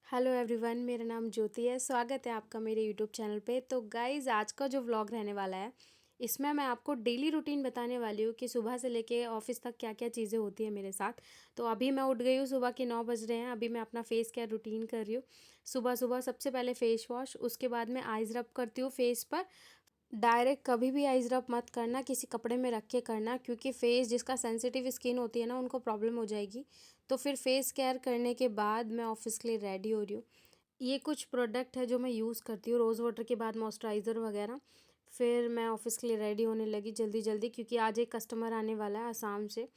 Hello everyone, मेरा नाम ज्योति है। स्वागत है आपका मेरे यूट्यूब चैनल पे। तो गाइज़, आज का जो व्लॉग रहने वाला है, इसमें मैं आपको डेली रूटीन बताने वाली हूँ कि सुबह से लेके ऑफिस तक क्या क्या चीज़ें होती है मेरे साथ। तो अभी मैं उठ गई हूँ, सुबह के 9 बज रहे हैं। अभी मैं अपना फेस केयर रूटीन कर रही हूँ। सुबह सुबह सबसे पहले फेस वॉश, उसके बाद मैं आइज़ रब करती हूँ फेस पर। डायरेक्ट कभी भी आइज़ रब मत करना, किसी कपड़े में रख के करना, क्योंकि फेस जिसका सेंसिटिव स्किन होती है ना, उनको प्रॉब्लम हो जाएगी। तो फिर फेस केयर करने के बाद मैं ऑफिस के लिए रेडी हो रही हूँ। ये कुछ प्रोडक्ट है जो मैं यूज़ करती हूँ, रोज़ वाटर के बाद मॉइस्चराइज़र वगैरह। फिर मैं ऑफ़िस के लिए रेडी होने लगी जल्दी जल्दी, क्योंकि आज एक कस्टमर आने वाला है आसाम से।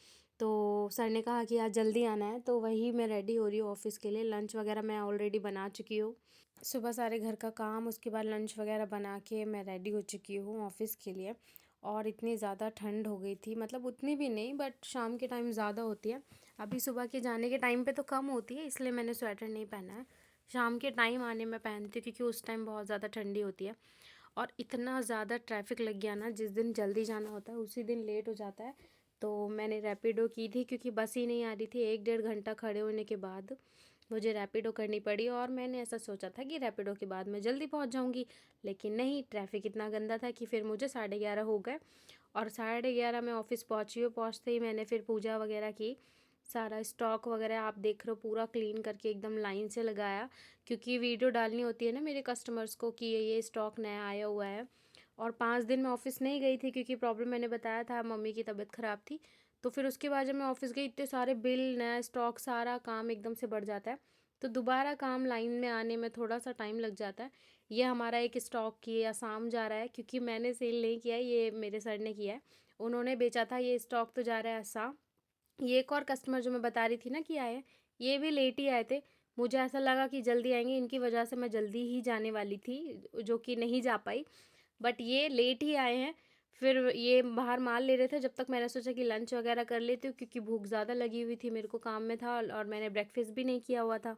तो सर ने कहा कि आज जल्दी आना है, तो वही मैं रेडी हो रही हूँ ऑफ़िस के लिए। लंच वगैरह मैं ऑलरेडी बना चुकी हूँ। सुबह सारे घर का काम, उसके बाद लंच वगैरह बना के मैं रेडी हो चुकी हूँ ऑफ़िस के लिए। और इतनी ज़्यादा ठंड हो गई थी, मतलब उतनी भी नहीं, बट शाम के टाइम ज़्यादा होती है। अभी सुबह के जाने के टाइम पे तो कम होती है, इसलिए मैंने स्वेटर नहीं पहना है। शाम के टाइम आने में पहनती हूँ, क्योंकि उस टाइम बहुत ज़्यादा ठंडी होती है। और इतना ज़्यादा ट्रैफिक लग गया ना, जिस दिन जल्दी जाना होता है उसी दिन लेट हो जाता है। तो मैंने रैपिडो की थी, क्योंकि बस ही नहीं आ रही थी। 1 डेढ़ घंटा खड़े होने के बाद मुझे रैपिडो करनी पड़ी, और मैंने ऐसा सोचा था कि रैपिडो के बाद मैं जल्दी पहुंच जाऊंगी। लेकिन नहीं, ट्रैफिक इतना गंदा था कि फिर मुझे 11:30 हो गए। और 11:30 में ऑफिस पहुंची हूँ। पहुंचते ही मैंने फिर पूजा वगैरह की। सारा स्टॉक वगैरह आप देख रहे हो, पूरा क्लीन करके एकदम लाइन से लगाया, क्योंकि वीडियो डालनी होती है ना मेरे कस्टमर्स को कि ये स्टॉक नया आया हुआ है। और 5 दिन मैं ऑफिस नहीं गई थी, क्योंकि प्रॉब्लम मैंने बताया था, मम्मी की तबीयत ख़राब थी। तो फिर उसके बाद जब मैं ऑफिस गई, इतने सारे बिल, नया स्टॉक, सारा काम एकदम से बढ़ जाता है। तो दोबारा काम लाइन में आने में थोड़ा सा टाइम लग जाता है। ये हमारा एक स्टॉक की आसाम जा रहा है, क्योंकि मैंने सेल नहीं किया है, ये मेरे सर ने किया है। उन्होंने बेचा था। ये स्टॉक तो जा रहा है आसाम। ये एक और कस्टमर जो मैं बता रही थी ना कि आए हैं, ये भी लेट ही आए थे। मुझे ऐसा लगा कि जल्दी आएंगे, इनकी वजह से मैं जल्दी ही जाने वाली थी, जो कि नहीं जा पाई। बट ये लेट ही आए हैं। फिर ये बाहर माल ले रहे थे, जब तक मैंने सोचा कि लंच वगैरह कर लेती हूँ, क्योंकि भूख ज़्यादा लगी हुई थी, मेरे को काम में था और मैंने ब्रेकफास्ट भी नहीं किया हुआ था।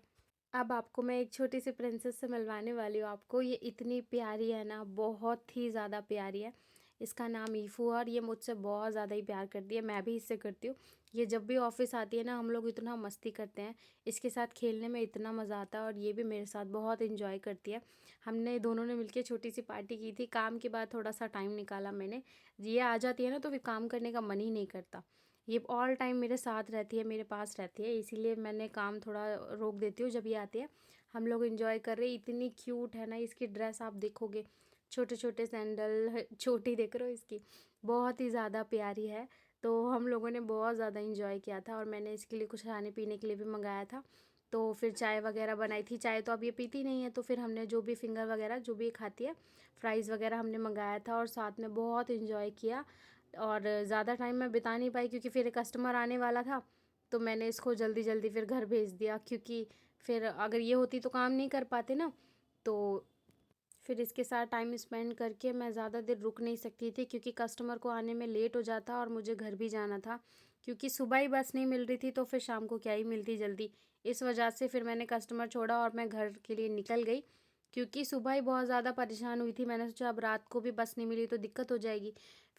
अब आपको मैं एक छोटी सी प्रिंसेस से मिलवाने वाली हूँ आपको। ये इतनी प्यारी है ना, बहुत ही ज़्यादा प्यारी है। इसका नाम ईफू है, और ये मुझसे बहुत ज़्यादा ही प्यार करती है, मैं भी इससे करती हूँ। ये जब भी ऑफिस आती है ना, हम लोग इतना मस्ती करते हैं, इसके साथ खेलने में इतना मज़ा आता है, और ये भी मेरे साथ बहुत इंजॉय करती है। हमने दोनों ने मिलकर छोटी सी पार्टी की थी, काम के बाद थोड़ा सा टाइम निकाला मैंने। ये आ जाती है ना, तो फिर काम करने का मन ही नहीं करता। ये ऑल टाइम मेरे साथ रहती है, मेरे पास रहती है, इसीलिए मैंने काम थोड़ा रोक देती हूँ जब ये आती है। हम लोग एंजॉय कर रहे हैं। इतनी क्यूट है ना, इसकी ड्रेस आप देखोगे, छोटे छोटे सैंडल, छोटी देख रहे हो इसकी, बहुत ही ज़्यादा प्यारी है। तो हम लोगों ने बहुत ज़्यादा इंजॉय किया था, और मैंने इसके लिए कुछ खाने पीने के लिए भी मंगाया था। तो फिर चाय वगैरह बनाई थी। चाय तो अब ये पीती नहीं है, तो फिर हमने जो भी फिंगर वगैरह जो भी खाती है, फ्राइज़ वगैरह हमने मंगाया था, और साथ में बहुत इंजॉय किया। और ज़्यादा टाइम मैं बिता नहीं पाई, क्योंकि फिर एक कस्टमर आने वाला था। तो मैंने इसको जल्दी जल्दी फिर घर भेज दिया, क्योंकि फिर अगर ये होती तो काम नहीं कर पाते ना। तो फिर इसके साथ टाइम स्पेंड करके मैं ज़्यादा देर रुक नहीं सकती थी, क्योंकि कस्टमर को आने में लेट हो जाता, और मुझे घर भी जाना था। क्योंकि सुबह ही बस नहीं मिल रही थी, तो फिर शाम को क्या ही मिलती जल्दी। इस वजह से फिर मैंने कस्टमर छोड़ा और मैं घर के लिए निकल गई, क्योंकि सुबह ही बहुत ज़्यादा परेशान हुई थी। मैंने सोचा अब रात को भी बस नहीं मिली तो दिक्कत हो जाएगी।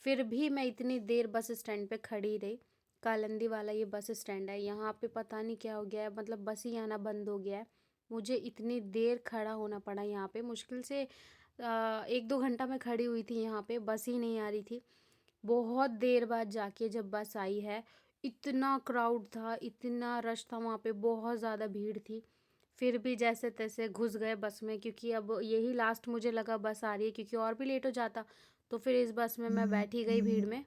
फिर भी मैं इतनी देर बस स्टैंड पे खड़ी रही। कालंदी वाला ये बस स्टैंड है, यहाँ पे पता नहीं क्या हो गया है, मतलब बस ही आना बंद हो गया है। मुझे इतनी देर खड़ा होना पड़ा यहाँ पे, मुश्किल से 1-2 घंटा मैं खड़ी हुई थी यहाँ पे, बस ही नहीं आ रही थी। बहुत देर बाद जाके जब बस आई है, इतना क्राउड था, इतना रश था वहाँ पे, बहुत ज़्यादा भीड़ थी। फिर भी जैसे तैसे घुस गए बस में, क्योंकि अब यही लास्ट मुझे लगा बस आ रही है, क्योंकि और भी लेट हो जाता। तो फिर इस बस में मैं बैठी गई भीड़ में,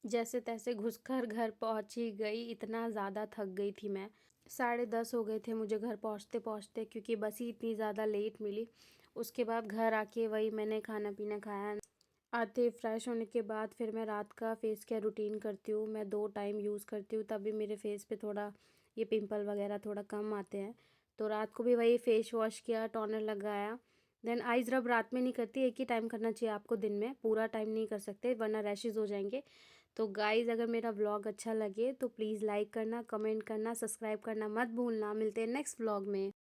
जैसे तैसे घुसकर घर पहुंची गई। इतना ज़्यादा थक गई थी मैं। 10:30 हो गए थे मुझे घर पहुंचते पहुंचते, क्योंकि बस ही इतनी ज़्यादा लेट मिली। उसके बाद घर आके वही मैंने खाना पीना खाया। आते फ्रेश होने के बाद फिर मैं रात का फेस केयर रूटीन करती हूँ। मैं 2 टाइम यूज़ करती हूँ, तभी मेरे फेस पे थोड़ा ये पिंपल वगैरह थोड़ा कम आते हैं। तो रात को भी वही फेस वॉश किया, टोनर लगाया। देन आइज़ रब रात में नहीं करती, एक ही टाइम करना चाहिए आपको दिन में, पूरा टाइम नहीं कर सकते वरना रैशेज़ हो जाएंगे। तो गाइज़, अगर मेरा व्लॉग अच्छा लगे तो प्लीज़ लाइक करना, कमेंट करना, सब्सक्राइब करना मत भूलना। मिलते हैं नेक्स्ट व्लॉग में।